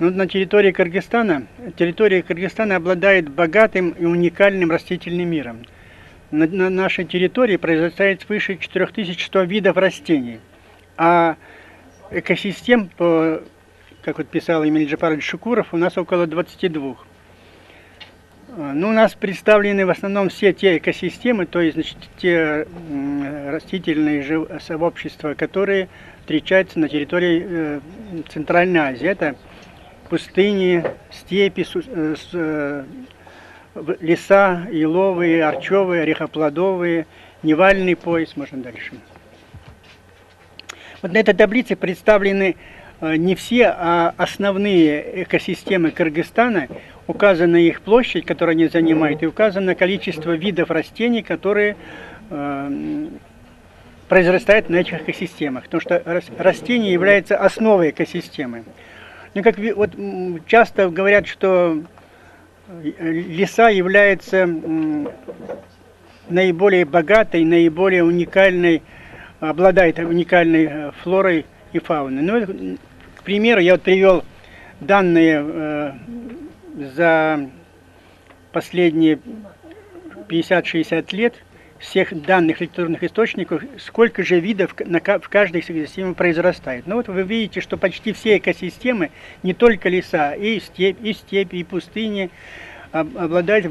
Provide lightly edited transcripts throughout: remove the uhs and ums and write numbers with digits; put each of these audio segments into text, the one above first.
Но на территория Кыргызстана обладает богатым и уникальным растительным миром. На нашей территории произрастает свыше 4100 видов растений, а экосистем, как вот писал Эмиль Джапарович Шукуров, у нас около 22. Ну, у нас представлены в основном все те экосистемы, то есть, значит, те растительные сообщества, которые встречаются на территории Центральной Азии. Это пустыни, степи, леса, еловые, орчевые, орехоплодовые, невальный пояс, можно дальше. Вот на этой таблице представлены не все, а основные экосистемы Кыргызстана. Указана их площадь, которую они занимают, и указано количество видов растений, которые произрастают на этих экосистемах. Потому что растения являются основой экосистемы. Ну, как вот часто говорят, что леса являются наиболее богатой, наиболее уникальной, обладает уникальной флорой и фауной. Ну, к примеру, я вот привел данные за последние 50-60 лет всех данных литературных источников, сколько же видов в каждой экосистеме произрастает. Ну вот вы видите, что почти все экосистемы, не только леса, и степи, и пустыни, обладают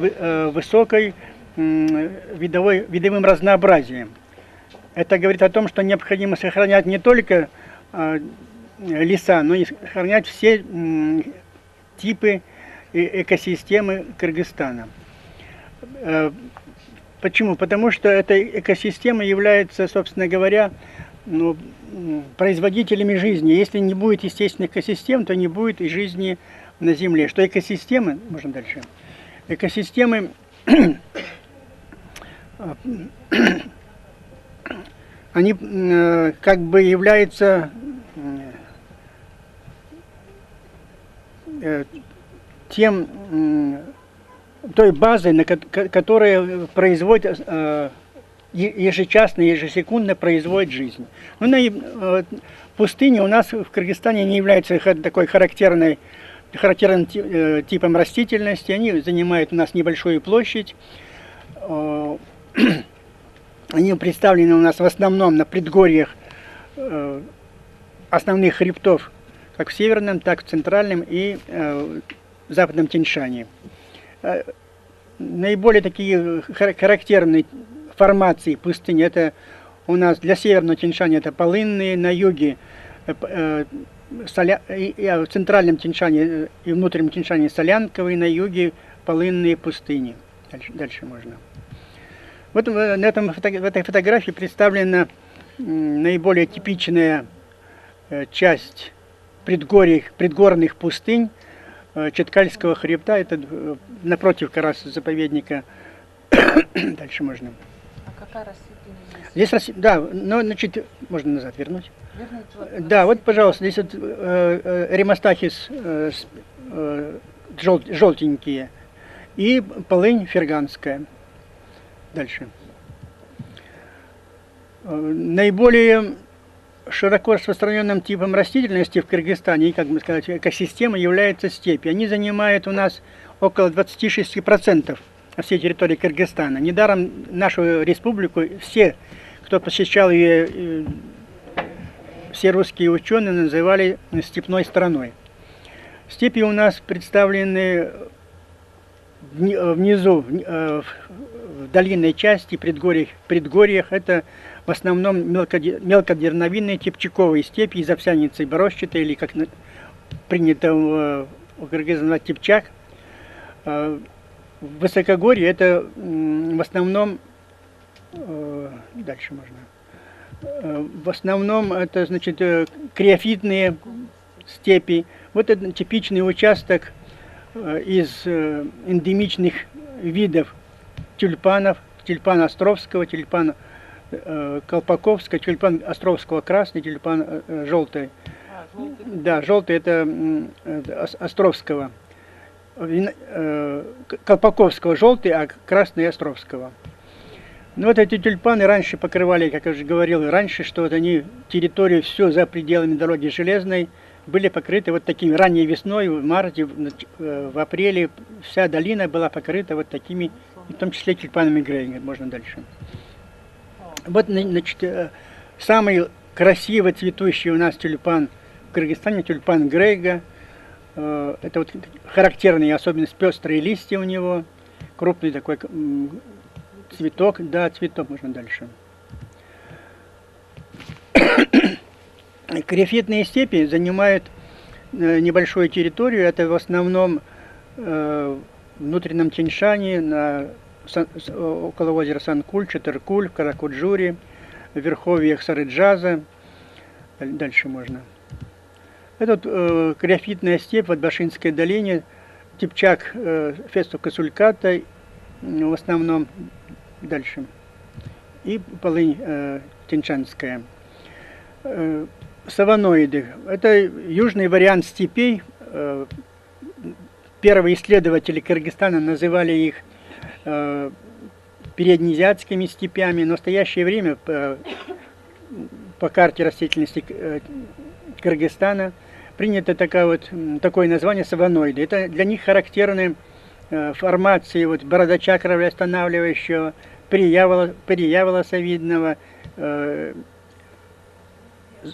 высокой видовым разнообразием. Это говорит о том, что необходимо сохранять не только леса, но и сохранять все типы экосистемы Кыргызстана. Почему? Потому что эта экосистема является, собственно говоря, производителями жизни. Если не будет естественных экосистем, то не будет и жизни на Земле. Что экосистемы, можно дальше, экосистемы, они как бы являются той базой, которая производит ежечасно, ежесекундно производит жизнь. Ну, пустыни у нас в Кыргызстане не являются такой характерным типом растительности. Они занимают у нас небольшую площадь. Они представлены у нас в основном на предгорьях основных хребтов, как в Северном, так и в Центральном и Западном Тянь-Шане. Наиболее такие характерные формации пустыни, это у нас для Северного Тянь-Шаня это полынные, на юге, в Центральном Тянь-Шане и Внутреннем Тянь-Шане солянковые, на юге полынные пустыни. Дальше можно. Вот в этой фотографии представлена наиболее типичная часть предгорных пустынь Читкальского хребта. Это напротив как раз заповедника. Дальше можно. А какая растительность здесь? Здесь, да, но значит, можно назад вернуть. Да, вот, пожалуйста, здесь вот ремостахис желтенькие и полынь ферганская. Дальше. Наиболее широко распространенным типом растительности в Кыргызстане и, как бы сказать, экосистемы являются степи. Они занимают у нас около 26% всей территории Кыргызстана. Недаром нашу республику все, кто посещал ее, все русские ученые называли степной страной. Степи у нас представлены внизу, в долинной части, предгорьях. Это в основном мелкодерновинные типчаковые степи из овсяницы борозчатой, или как принято в Кыргызстане называть типчак. В высокогорье это в основном, дальше можно, в основном это, значит, криофитные степи. Вот это типичный участок из эндемичных видов тюльпанов, тюльпан Островского, тюльпан Колпаковского, тюльпан Островского красный, тюльпан желтый. Да, желтый это Островского. Колпаковского желтый, а красный Островского. Ну вот эти тюльпаны раньше покрывали, как я уже говорил раньше, что вот они территорию все за пределами дороги железной были покрыты вот такими, ранней весной, в марте, в апреле, вся долина была покрыта вот такими, в том числе тюльпанами Грейга. Можно дальше. Вот, значит, самый красиво цветущий у нас тюльпан в Кыргызстане, тюльпан Грейга. Это вот характерная особенность, пестрые листья у него, крупный такой цветок, да, цветок, можно дальше. Крефитные степи занимают небольшую территорию, это в основном в внутреннем Тяньшане, около озера Санкуль, Чатыркуль, Каракуджуре, в верховьях Сарыджаза, дальше можно. Это вот, крефитная степь в Атбашинской долине, Типчак, Фесту Касульката, в основном дальше, и полынь Тяньшанская. Саваноиды. Это южный вариант степей. Первые исследователи Кыргызстана называли их переднеазиатскими степями. В настоящее время по карте растительности Кыргызстана принято такое название саваноиды. Это для них характерны формации вот, бородача кровоостанавливающего, перья волосовидного,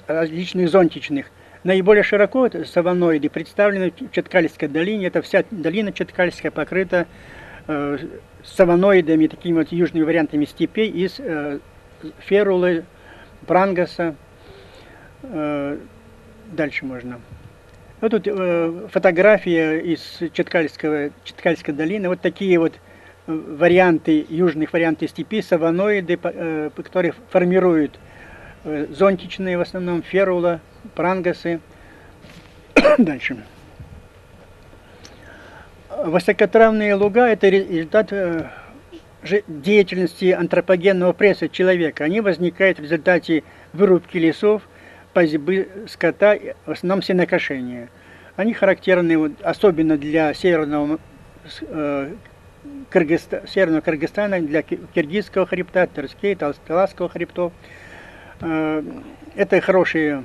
различных зонтичных. Наиболее широко саваноиды представлены в Чаткальской долине. Это вся долина Чаткальская покрыта саваноидами, такими вот южными вариантами степей из ферулы, прангаса. Дальше можно. Вот тут фотография из Чаткальской долины. Вот такие вот варианты, южных вариантов степи, саваноиды, которые формируют зонтичные в основном, ферула, прангасы. Дальше. Высокотравные луга – это результат деятельности антропогенного пресса человека. Они возникают в результате вырубки лесов, пастьбы скота, в основном сенокошения. Они характерны особенно для северного Кыргызстана, для Киргизского хребта, Тырскей, Таласского хребтов. Это хорошие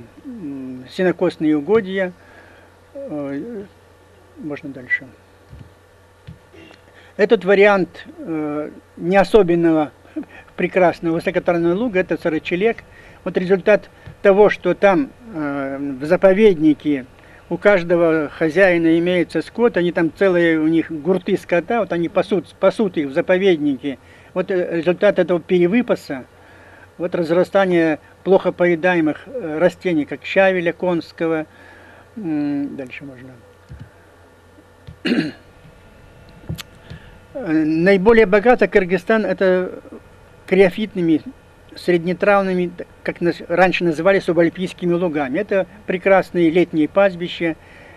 сенокосные угодья. Можно дальше. Этот вариант не особенного прекрасного высокотравного луга, это Сарычелек. Вот результат того, что там в заповеднике у каждого хозяина имеется скот, они там целые у них гурты скота, вот они пасут их в заповеднике. Вот результат этого перевыпаса, вот разрастание плохо поедаемых растений, как щавеля конского. Дальше можно. Наиболее богато Кыргызстан это криофитными, среднетравными, как раньше называли, субальпийскими лугами. Это прекрасные летние пастбища,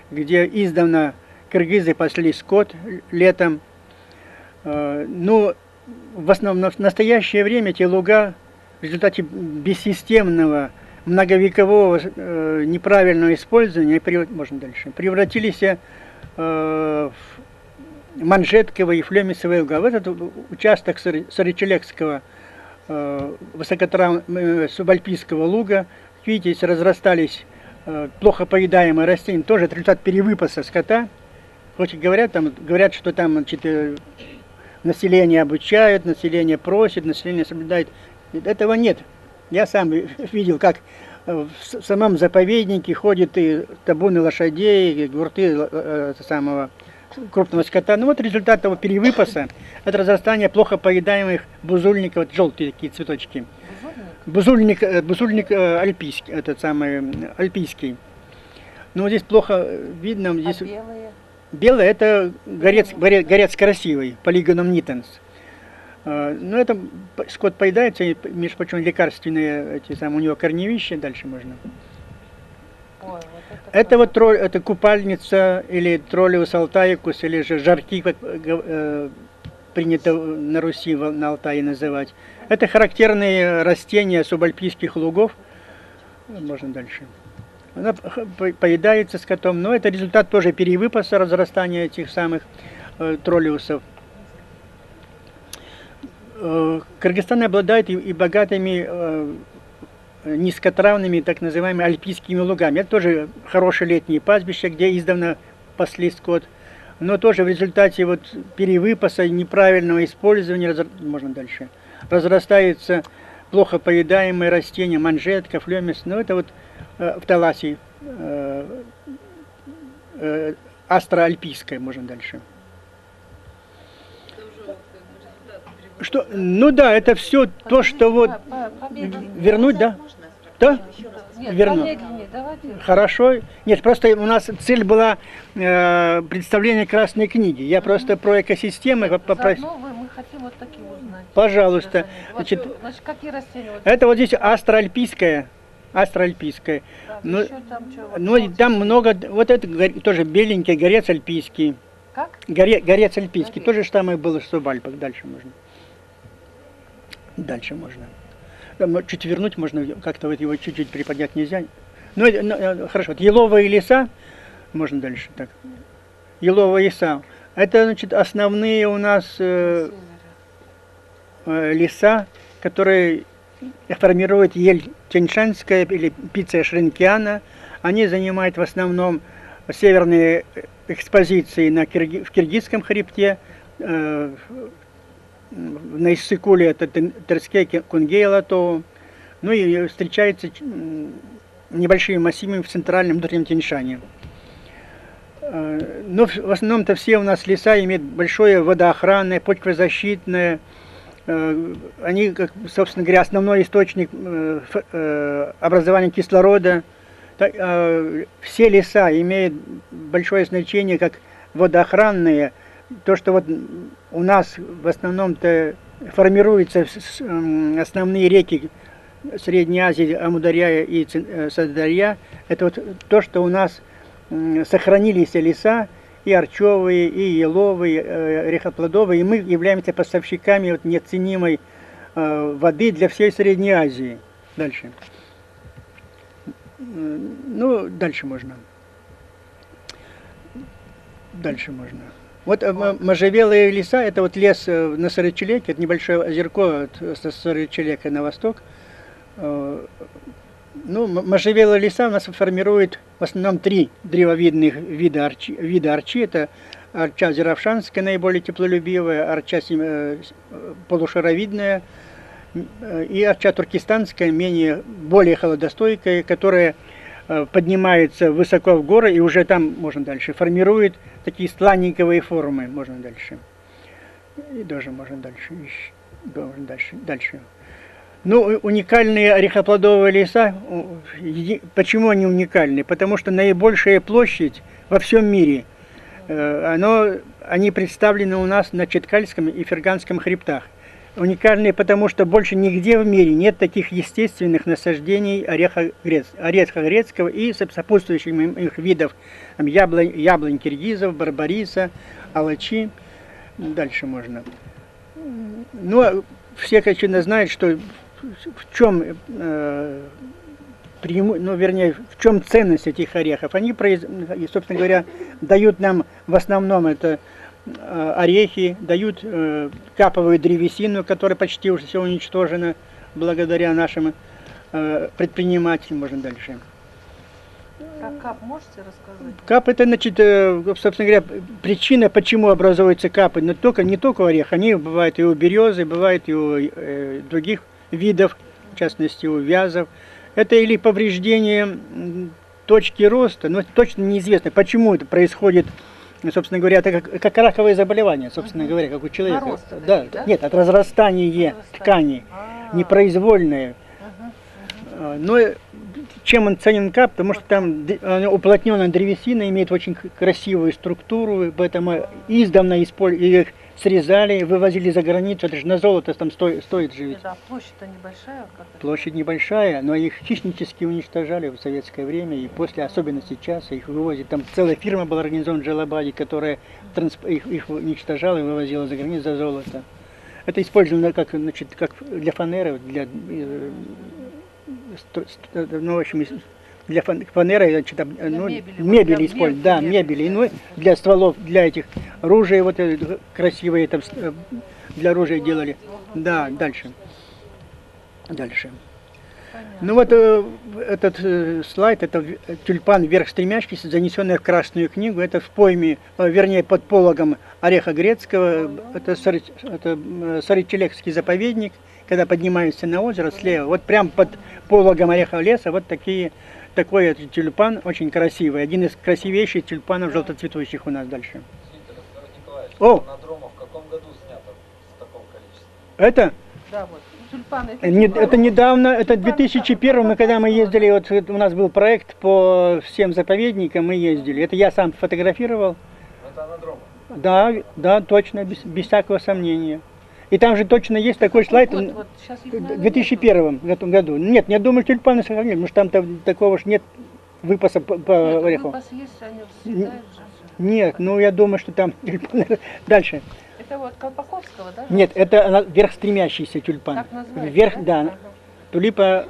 где издавна кыргызы пасли скот летом. Но в основном в настоящее время эти луга в результате бессистемного, многовекового неправильного использования, можно дальше, превратились в манжетковые и флемисовые луга. В этот участок Сарычелекского субальпийского луга, видите, разрастались плохо поедаемые растения, тоже это результат перевыпаса скота. Хоть и говорят, что там, значит, население обучают, население просит, население соблюдает. Этого нет. Я сам видел, как в самом заповеднике ходят и табуны лошадей, и гурты самого крупного скота. Ну вот результат того перевыпаса, это разрастание плохо поедаемых бузульников, вот желтые такие цветочки. Бузульник альпийский, этот самый альпийский. Но здесь плохо видно. Здесь белые? Белые это горец красивый, полигоном нитенс. Но это скот поедается, и, между прочим, лекарственные у него корневища, дальше можно. Ой, вот это купальница, или троллиус алтаикус, или же жарки, как принято на Руси, на Алтае называть. Это характерные растения субальпийских лугов. Можно дальше. Она поедается скотом, но это результат тоже перевыпаса, разрастания этих самых троллиусов. Кыргызстан обладает и богатыми низкотравными, так называемыми альпийскими лугами. Это тоже хорошее летнее пастбище, где издавна пасли скот. Но тоже в результате вот перевыпаса, неправильного использования, можно дальше, разрастаются плохо поедаемые растения, манжетка, флемис. Но это вот фталасий, астроальпийская, можно дальше. Что? Ну да, это все то, что вот вернуть, да? Да? Нет, Верну. помедленнее, давайте. Хорошо. Нет, просто у нас цель была представление Красной книги. Я просто про экосистемы попросил. Заодно мы хотим вот такие узнать. Пожалуйста. Значит, Значит, какие растения? Вот, это вот здесь астроальпийская. Астроальпийская. так, Ну, еще там что? Вот, ну и там много. Вот это тоже беленький, горец альпийский. Как? Горец альпийский. Горец. Тоже же самое было, что в Альпах. Дальше можно. Дальше можно. Там чуть вернуть можно, как-то вот его чуть-чуть приподнять нельзя. Ну, хорошо. Вот еловые леса. Можно дальше так. Еловые леса. Это, значит, основные у нас леса, которые формирует ель тяньшанская или пиция шренкиана. Они занимают в основном северные экспозиции в Киргизском хребте, на Иссыкуле это Терскей, Кунгей, Латоу. Ну и встречается небольшими массивами в центральном внутреннем Тяньшане. Но в основном-то все у нас леса имеют большое водоохранное, почвозащитное. Они, как, собственно говоря, основной источник образования кислорода. Все леса имеют большое значение как водоохранные. То, что вот у нас в основном-то формируются основные реки Средней Азии, Амударья и Сырдарья, это вот то, что у нас сохранились леса, и орчевые, и еловые, орехоплодовые, и мы являемся поставщиками вот неоценимой воды для всей Средней Азии. Дальше. Ну, дальше можно. Дальше можно. Вот можжевелые леса, это вот лес на Сарычелеке, это небольшое озерко от Сарычелека на восток. Ну, можжевелые леса у нас формируют в основном 3 древовидных вида арчи. Это арча зеравшанская, наиболее теплолюбивая, арча полушаровидная и арча туркестанская, более холодостойкая, которая поднимается высоко в горы и уже там, можно дальше, формирует такие сланниковые формы. Можно дальше. И даже можно дальше. Дальше. Ну, уникальные орехоплодовые леса, почему они уникальны? Потому что наибольшая площадь во всем мире, они представлены у нас на Читкальском и Ферганском хребтах. Уникальные, потому что больше нигде в мире нет таких естественных насаждений ореха грецкого и сопутствующих их видов, там, яблонь киргизов, барбариса, алачи. Дальше можно. Ну, все, конечно, знают, что в чем, в чем ценность этих орехов. Они, собственно говоря, дают нам в основном это орехи, дают каповую древесину, которая почти уже все уничтожена благодаря нашим предпринимателям. Можно дальше. Как кап, можете рассказать? Кап это, значит, собственно говоря, причина, почему образуются капы, но не только у ореха, они бывают и у березы, бывают и у других видов, в частности у вязов. Это или повреждение точки роста, но точно неизвестно, почему это происходит. Собственно говоря, это как раковые заболевания, собственно говоря, как у человека. Наросты Да, такие, да? Нет, от разрастания тканей, непроизвольное. Но чем он ценен кап, потому что там уплотненная древесина имеет очень красивую структуру, поэтому издавна их срезали, вывозили за границу, это же на золото там стоит же ведь. Да, площадь-то небольшая. Площадь небольшая, но их хищнически уничтожали в советское время, и после, особенно сейчас, их вывозят. Там целая фирма была организована в Джалабаде, которая их уничтожала и вывозила за границу за золото. Это использовано как для фанеры, в общем, для фанеры, значит, мебели используют, да, мебели, ну, для стволов, для этих ружей, вот красивые там для ружей делали. Да, дальше. Понятно. Ну вот этот слайд, это тюльпан вверх стремящийся, занесенный в Красную книгу. Это в пойме, вернее под пологом ореха грецкого. Это Сарычелехский заповедник. Когда поднимаешься на озеро слева, вот прям под пологом ореха леса, вот такой тюльпан, очень красивый. Один из красивейших тюльпанов желтоцветущих у нас дальше. О! Анадрома в каком году снято в таком количестве? Это? Да, вот. Тюльпаны. Это недавно, это 2001, когда мы ездили, вот у нас был проект по всем заповедникам, мы ездили. Это я сам фотографировал. Это анадрома. Да, точно, без всякого сомнения. И там же точно есть такой слайд, Вот, сейчас их, в наверное, 2001 году. Нет, я думаю, тюльпаны сохранили, потому что там такого ж нет выпаса по нету. ореху. Выпас есть, они всегда же. Нет, ну я думаю, что там тюльпаны. Дальше. Это вот Колпаковского, да? Нет, это вверх стремящийся тюльпан. Так называется, Вверх, да. Ага. Тулипа,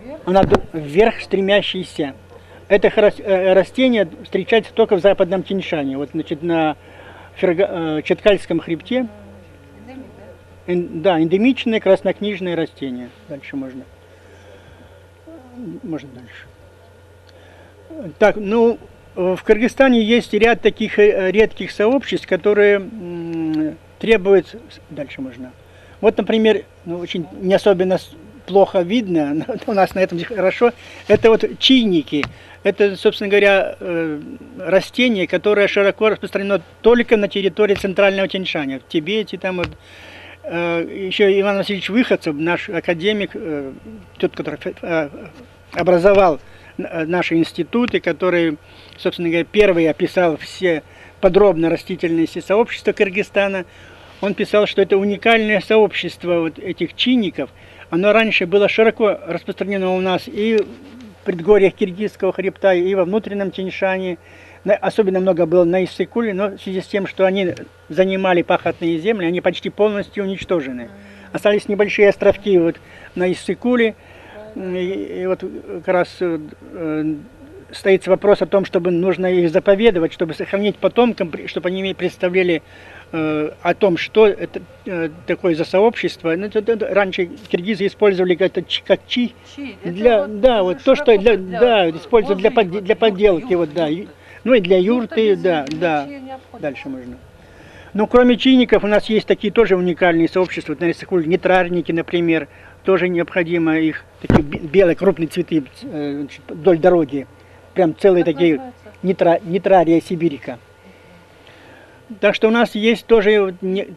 Вверх. она вверх стремящийся. Это растение встречается только в западном Тяньшане. Вот, значит, на Чаткальском хребте. Эндемик, да? Да, эндемичное краснокнижное растение. Дальше можно. Можно дальше. Так, ну, в Кыргызстане есть ряд таких редких сообществ, которые требуют... Дальше можно. Вот, например, ну, очень не особенно плохо видно, но у нас на этом хорошо. Это вот чайники. Это, собственно говоря, растение, которое широко распространено только на территории центрального Тяньшаня. В Тибете, там вот. Еще Иван Васильевич Выходцев, наш академик, тот, который образовал наши институты, который, собственно говоря, первый описал все подробно растительные сообщества Кыргызстана. Он писал, что это уникальное сообщество вот этих чинников. Оно раньше было широко распространено у нас и в предгорьях Киргизского хребта, и во внутреннем Тяньшане. Особенно много было на Иссык-Куле, но в связи с тем, что они занимали пахотные земли, они почти полностью уничтожены. Остались небольшие островки вот на Иссык-Куле. И вот как раз стоит вопрос о том, чтобы нужно их заповедовать, чтобы сохранить потомкам, чтобы они представляли о том, что это такое за сообщество. Ну, раньше киргизы использовали это как чи. Для, вот да, вот то, что используют используют для подделки. Вот, да. Ну и для юрты, да. Дальше можно. Ну, кроме чайников, у нас есть такие тоже уникальные сообщества. На Иссык-Куле нитрарники, например. Тоже необходимо их, такие белые крупные цветы вдоль дороги. Прям целые как такие нитрария сибирика. Так что у нас есть тоже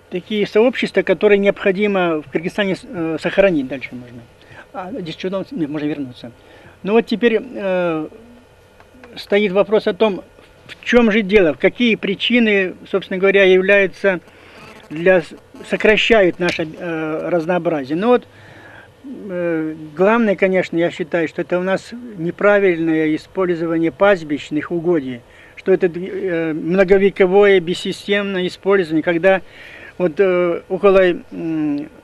такие сообщества, которые необходимо в Кыргызстане сохранить. Дальше можно. Здесь что-то можно вернуться. Ну вот теперь стоит вопрос о том, в чем же дело, какие причины, собственно говоря, являются сокращают наше разнообразие. Ну вот главное, конечно, я считаю, что это у нас неправильное использование пастбищных угодий, что это многовековое бессистемное использование, когда вот около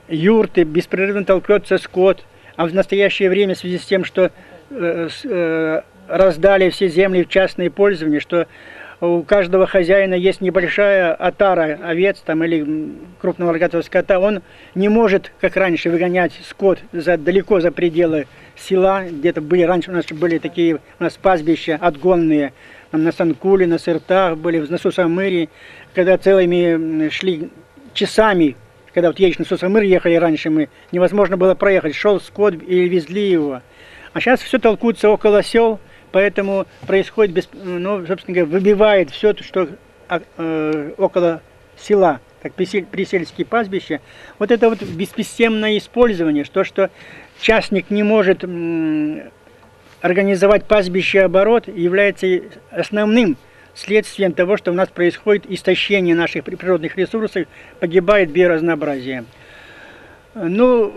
юрты беспрерывно толкется скот, а в настоящее время в связи с тем, что раздали все земли в частное пользование, что у каждого хозяина есть небольшая отара овец там, или крупного рогатого скота, он не может, как раньше, выгонять скот далеко за пределы села. Где-то были раньше у нас были такие пастбища отгонные, там, на Санкуле, на Сыртах, были на Сусамыре, когда целыми шли часами, когда вот едешь на Сусамыр, ехали раньше мы, невозможно было проехать, шел скот и везли его. А сейчас все толкутся около сел. Поэтому происходит, ну, собственно говоря, выбивает все, что около села, как присельские пастбища. Вот это вот бессистемное использование, что частник не может организовать пастбище оборот, является основным следствием того, что у нас происходит истощение наших природных ресурсов, погибает биоразнообразие. Ну,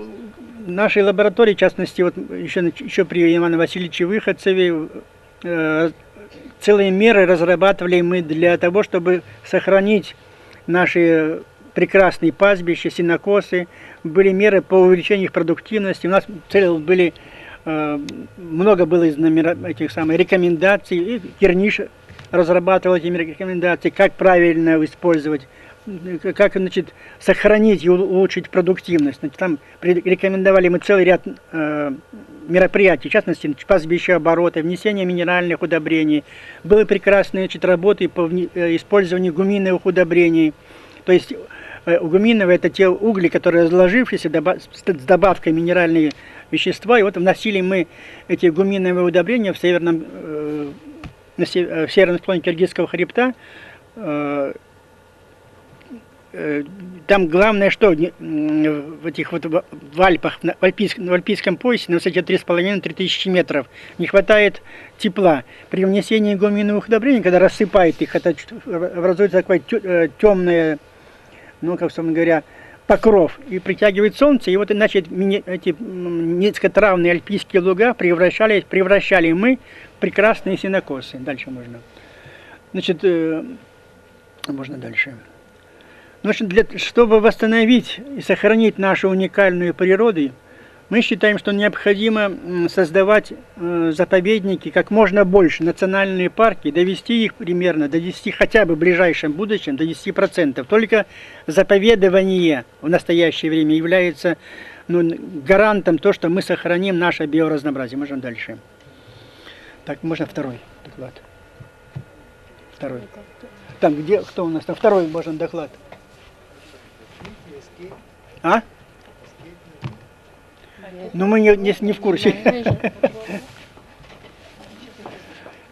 в нашей лаборатории, в частности, вот еще при Иване Васильевиче Выходцеве, целые меры разрабатывали мы для того, чтобы сохранить наши прекрасные пастбища, сенокосы. Были меры по увеличению их продуктивности. У нас были, много было этих самых рекомендаций. И Кирниш разрабатывал эти рекомендации, как правильно использовать как значит, сохранить и улучшить продуктивность. Значит, там рекомендовали мы целый ряд мероприятий, в частности, пастбищеоборота, внесение минеральных удобрений. Были прекрасные, значит, работы по использованию гуминовых удобрений. То есть гуминовые — это те угли, которые, разложившись с добавкой минеральных вещества, и вот вносили мы эти гуминовые удобрения в северном склоне Киргизского хребта. Там главное, что в этих вот в Альпах, в альпийском поясе, на высоте 3500-3000 метров, не хватает тепла. При внесении гуминовых удобрений, когда рассыпает их, это образуется такое темное, ну, как говоря, покров, и притягивает солнце, и вот, значит, эти низкотравные альпийские луга превращали мы в прекрасные сенокосы. Дальше можно. Значит, можно дальше. Значит, чтобы восстановить и сохранить нашу уникальную природу, мы считаем, что необходимо создавать заповедники как можно больше, национальные парки, довести их примерно до 10, хотя бы в ближайшем будущем, до 10%. Только заповедование в настоящее время является гарантом того, что мы сохраним наше биоразнообразие. Можно дальше. Так, можно второй доклад. Второй. Там, где, кто у нас там? Второй можно доклад. А? Но мы не в курсе.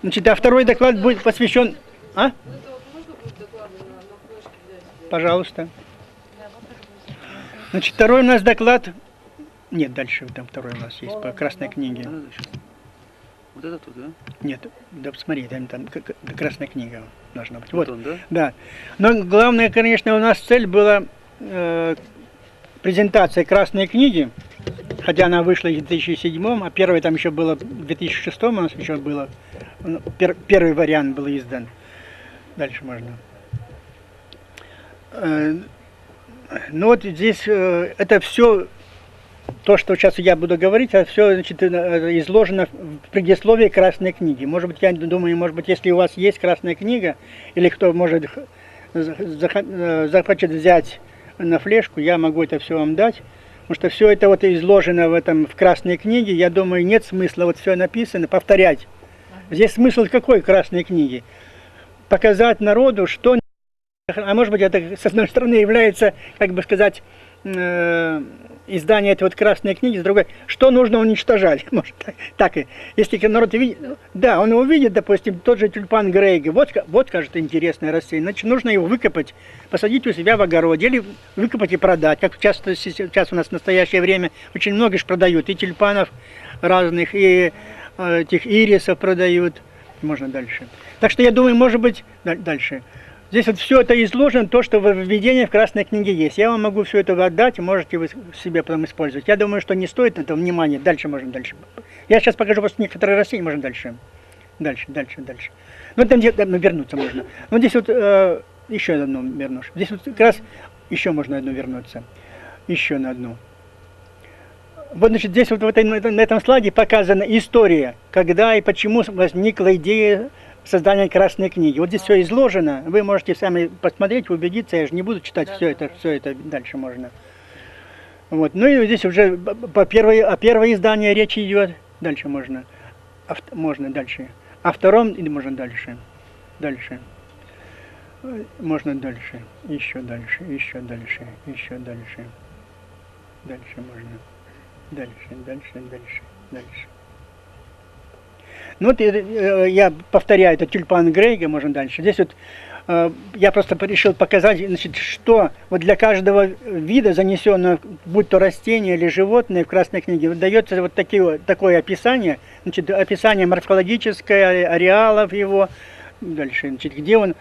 Значит, а второй доклад будет посвящен... А? Пожалуйста. Значит, второй у нас доклад... Нет, дальше там второй у нас есть по Красной книге. Вот это тут, да? Нет, да посмотри, там Красная книга должна быть. Вот Вот он, да? Да. Но главное, конечно, у нас цель была презентация Красной книги, хотя она вышла в 2007, а первая там еще была в 2006, у нас еще было, первый вариант был издан. Дальше можно. Ну вот здесь это все, то, что сейчас я буду говорить, это все, значит, изложено в предисловии Красной книги. Может быть, я думаю, может быть, если у вас есть Красная книга, или кто может захочет взять на флешку, я могу это все вам дать, потому что все это вот изложено в Красной книге. Я думаю, нет смысла вот все написано повторять. Здесь смысл какой Красной книги? Показать народу, что, а может быть, это с одной стороны является, как бы сказать, издание этой вот Красной книги, с другой, что нужно уничтожать. Может, так и, если народ видит, да, он увидит, допустим, тот же тюльпан Грейга, вот, кажется, интересное растение, значит, нужно его выкопать, посадить у себя в огороде, или выкопать и продать, как часто сейчас у нас в настоящее время очень много же продают, и тюльпанов разных, и этих ирисов продают, можно дальше. Так что я думаю, может быть, дальше. Здесь вот все это изложено, то, что в введении в Красной книге есть. Я вам могу все это отдать, и можете вы себе потом использовать. Я думаю, что не стоит этого внимания. Дальше можно дальше. Я сейчас покажу просто некоторые растения, можно дальше. Дальше. Ну, там вернуться можно. Ну, здесь вот еще одну вернусь. Здесь вот как раз еще можно одну вернуться. Еще на одну. Вот, значит, здесь вот на этом слайде показана история, когда и почему возникла идея создания Красной книги. Вот здесь все изложено, вы можете сами посмотреть, убедиться, я же не буду читать все это дальше можно. Вот. Ну и здесь уже о первое издание речь идет, дальше можно. Можно дальше. О втором можно дальше. Дальше. Можно дальше. Еще дальше. Дальше можно. Дальше. Ну вот я повторяю, это тюльпан Грейга, можно дальше. Здесь вот я просто решил показать, значит, что вот для каждого вида занесенного, будь то растение или животное, в Красной книге дается вот такое описание, значит, описание морфологическое, ареалов его, дальше, значит, где он,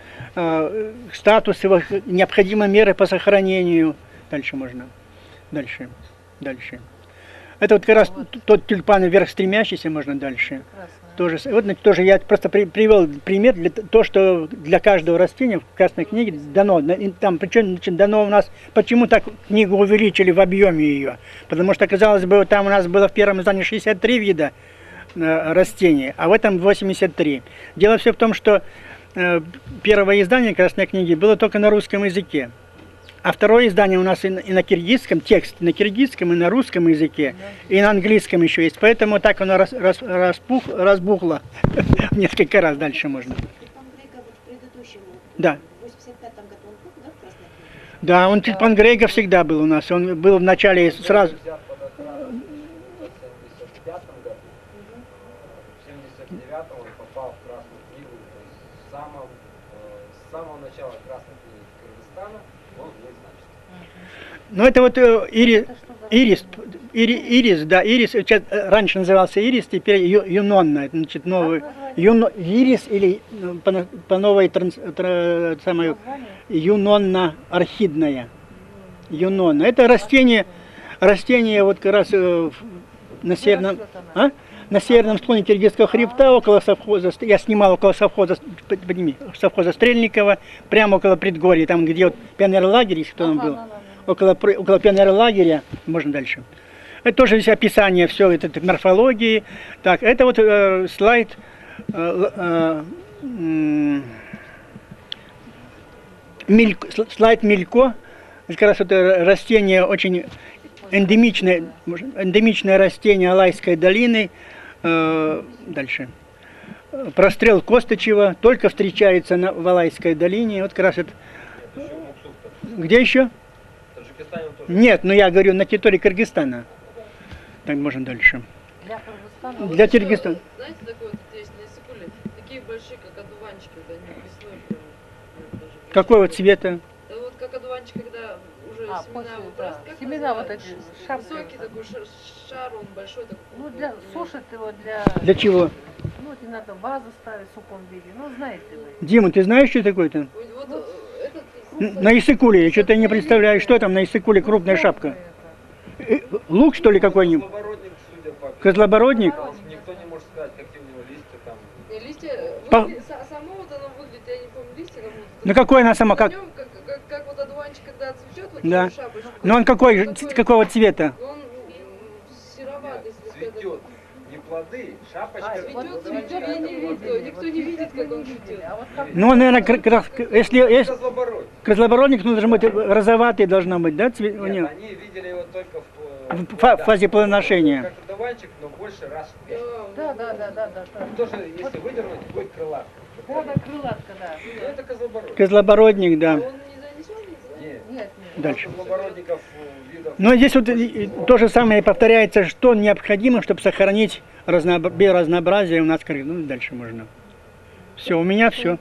статус его, необходимые меры по сохранению, дальше можно, дальше. Это вот как раз тот тюльпан вверх стремящийся, можно дальше. Тоже, вот, значит, тоже я просто привел пример для то, что для каждого растения в Красной книге дано. Там, причем, значит, дано у нас, почему так книгу увеличили в объеме ее? Потому что, казалось бы, там у нас было в первом издании 63 вида растений, а в этом 83. Дело все в том, что первое издание Красной книги было только на русском языке. А второе издание у нас и на киргизском, текст на киргизском, и на русском языке, и на английском еще есть. Поэтому так оно разбухло в несколько раз, дальше можно. Степан Грейгов в предыдущем, Да. в 85-м году он был, да, в Красной книге? Да, он Степан Грейгов всегда был у нас. Он был в начале сразу. Взят под охрану в 75 году. В 79 он попал в Красную книгу. То есть с самого начала Красной книги Кыргызстана он в ней значится. Ну это вот Ирис, да, Ирис, сейчас, раньше назывался Ирис, теперь Юнонна, это значит новый, Ирис или по новой самой Юнонна орхидная, Юнонна. Это растение вот как раз на северном, на северном склоне Киргизского хребта, около совхоза, я снимал около совхоза, совхоза Стрельникова, прямо около предгорья, там где вот пионерлагерь, если кто там был. Около пионерлагеря, можно дальше. Это тоже здесь описание, все это морфологии. Так, это вот слайд слайд Мелько. Это как раз это растение очень эндемичное растение Алайской долины. Дальше. Прострел Костычева только встречается в Алайской долине. Вот как раз это. Где еще? Нет, но я говорю на территории Кыргызстана. Так, можно дальше. Для Кыргызстана. Для Киргизстана. Знаете, такой вот есть на Иссыкуле, такие большие, как одуванчики, вот они весной прям, даже. Какого цвета? Да вот как одуванчик, когда уже семена после, выпрашивают, да. как Семена вот называется? эти, шапки. Высокий такой шар, он большой такой. Ну, для сушит его, Для чего? ну, вот не надо в вазу ставить в сухом виде. Ну, знаете вы. Дима, ты знаешь, что такое-то? Вот этот На Иссыкуле, я что-то не представляю, что там на Иссыкуле крупная шапка. Лук, что ли, какой-нибудь? Козлобородник, судя по Козлобородник? никто не может сказать, какие у него листья там. листья, По- само вот оно выглядит, я не помню, листья как будто. Ну какой она сама, На как? нем, как вот одуванчик, когда цветет, вот Да. такую шапочку. Ну он какого цвета? Он сероватый, если сказать. Цветет. Не плоды, шапочка. Цветет, я не видела, никто не видит, как он цветет. А вот как Ну, наверное, если Козлобородник. козлобородник, ну, должен быть розоватый, должна быть, да, цвет у Нет, него? они видели его только В фазе плодоношения. как одуванчик, но больше раз. Да. Тоже, если выдернуть, будет крылатка. Да, крылатка, да. Ну, это козлобородник. Козлобородник, да. Он не занесен? Нет. Нет. Дальше. Козлобородников видов. Но здесь вот то же самое повторяется, что необходимо, чтобы сохранить биоразнообразие у нас. Ну, дальше можно. Все, у меня все.